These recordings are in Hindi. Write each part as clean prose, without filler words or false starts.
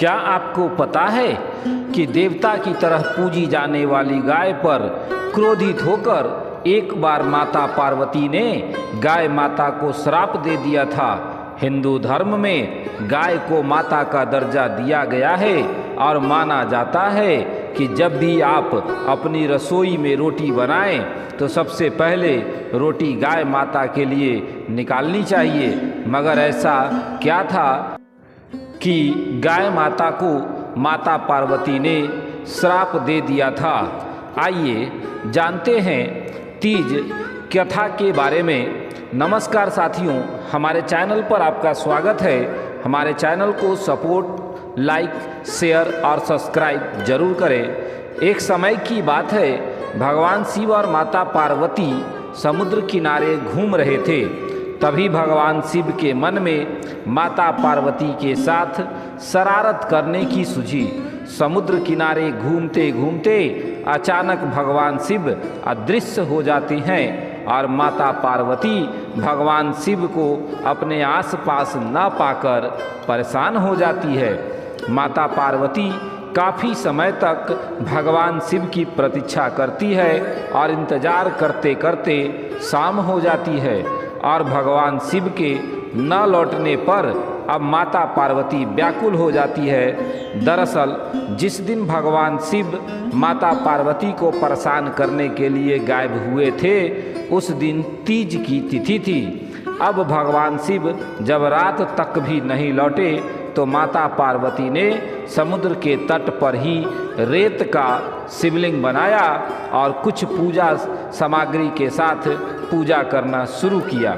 क्या आपको पता है कि देवता की तरह पूजी जाने वाली गाय पर क्रोधित होकर एक बार माता पार्वती ने गाय माता को श्राप दे दिया था। हिंदू धर्म में गाय को माता का दर्जा दिया गया है और माना जाता है कि जब भी आप अपनी रसोई में रोटी बनाएं तो सबसे पहले रोटी गाय माता के लिए निकालनी चाहिए। मगर ऐसा क्या था कि गाय माता को माता पार्वती ने श्राप दे दिया था। आइए जानते हैं तीज कथा के बारे में। नमस्कार साथियों, हमारे चैनल पर आपका स्वागत है। हमारे चैनल को सपोर्ट, लाइक, शेयर और सब्सक्राइब जरूर करें। एक समय की बात है, भगवान शिव और माता पार्वती समुद्र किनारे घूम रहे थे। तभी भगवान शिव के मन में माता पार्वती के साथ शरारत करने की सूझी। समुद्र किनारे घूमते घूमते अचानक भगवान शिव अदृश्य हो जाते हैं और माता पार्वती भगवान शिव को अपने आसपास न पाकर परेशान हो जाती है। माता पार्वती काफ़ी समय तक भगवान शिव की प्रतीक्षा करती है और इंतजार करते करते शाम हो जाती है और भगवान शिव के न लौटने पर अब माता पार्वती व्याकुल हो जाती है। दरअसल जिस दिन भगवान शिव माता पार्वती को परेशान करने के लिए गायब हुए थे, उस दिन तीज की तिथि थी। अब भगवान शिव जब रात तक भी नहीं लौटे तो माता पार्वती ने समुद्र के तट पर ही रेत का शिवलिंग बनाया और कुछ पूजा सामग्री के साथ पूजा करना शुरू किया।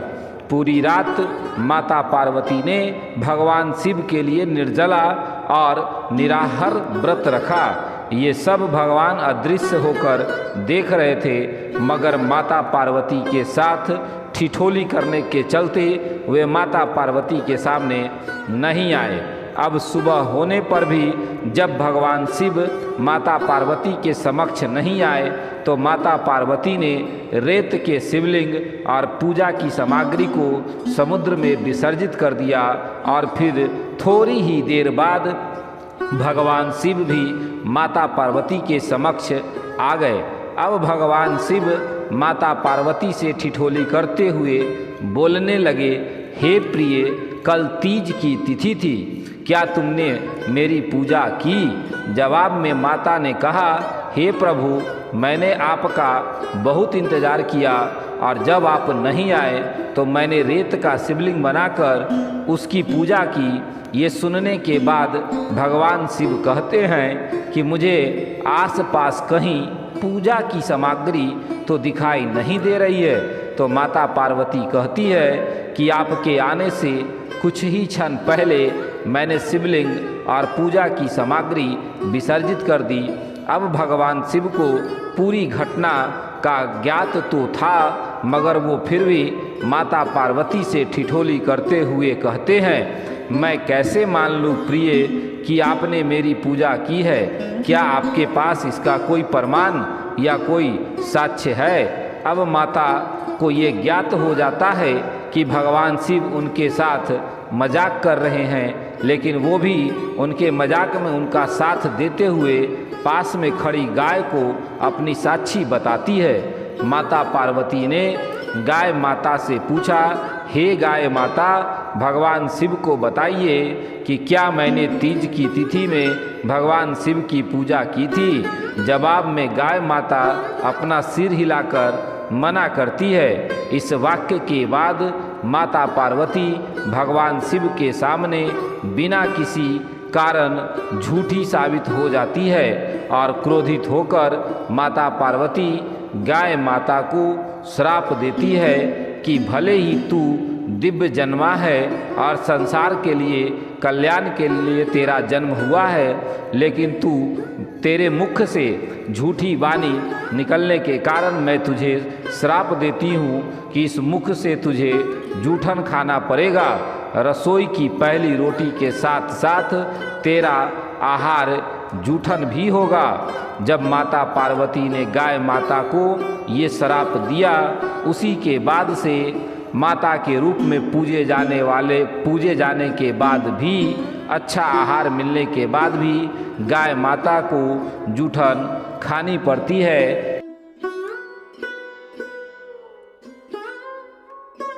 पूरी रात माता पार्वती ने भगवान शिव के लिए निर्जला और निराहार व्रत रखा। ये सब भगवान अदृश्य होकर देख रहे थे, मगर माता पार्वती के साथ ठिठोली करने के चलते वे माता पार्वती के सामने नहीं आए। अब सुबह होने पर भी जब भगवान शिव माता पार्वती के समक्ष नहीं आए तो माता पार्वती ने रेत के शिवलिंग और पूजा की सामग्री को समुद्र में विसर्जित कर दिया और फिर थोड़ी ही देर बाद भगवान शिव भी माता पार्वती के समक्ष आ गए। अब भगवान शिव माता पार्वती से ठिठोली करते हुए बोलने लगे, हे प्रिय, कल तीज की तिथि थी, क्या तुमने मेरी पूजा की? जवाब में माता ने कहा, हे प्रभु, मैंने आपका बहुत इंतज़ार किया और जब आप नहीं आए तो मैंने रेत का शिवलिंग बनाकर उसकी पूजा की। ये सुनने के बाद भगवान शिव कहते हैं कि मुझे आसपास कहीं पूजा की सामग्री तो दिखाई नहीं दे रही है। तो माता पार्वती कहती है कि आपके आने से कुछ ही क्षण पहले मैंने शिवलिंग और पूजा की सामग्री विसर्जित कर दी। अब भगवान शिव को पूरी घटना का ज्ञात तो था, मगर वो फिर भी माता पार्वती से ठिठोली करते हुए कहते हैं, मैं कैसे मान लूँ प्रिय कि आपने मेरी पूजा की है? क्या आपके पास इसका कोई प्रमाण या कोई साक्ष्य है? अब माता को ये ज्ञात हो जाता है कि भगवान शिव उनके साथ मजाक कर रहे हैं, लेकिन वो भी उनके मजाक में उनका साथ देते हुए पास में खड़ी गाय को अपनी साक्षी बताती है। माता पार्वती ने गाय माता से पूछा, हे गाय माता, भगवान शिव को बताइए कि क्या मैंने तीज की तिथि में भगवान शिव की पूजा की थी? जवाब में गाय माता अपना सिर हिलाकर मना करती है। इस वाक्य के बाद माता पार्वती भगवान शिव के सामने बिना किसी कारण झूठी साबित हो जाती है और क्रोधित होकर माता पार्वती गाय माता को श्राप देती है कि भले ही तू दिव्य जन्मा है और संसार के लिए कल्याण के लिए तेरा जन्म हुआ है, लेकिन तेरे मुख से झूठी वाणी निकलने के कारण मैं तुझे श्राप देती हूँ कि इस मुख से तुझे जूठन खाना पड़ेगा। रसोई की पहली रोटी के साथ साथ तेरा आहार जूठन भी होगा। जब माता पार्वती ने गाय माता को ये श्राप दिया, उसी के बाद से माता के रूप में पूजे जाने के बाद भी अच्छा आहार मिलने के बाद भी गाय माता को जूठन खानी पड़ती है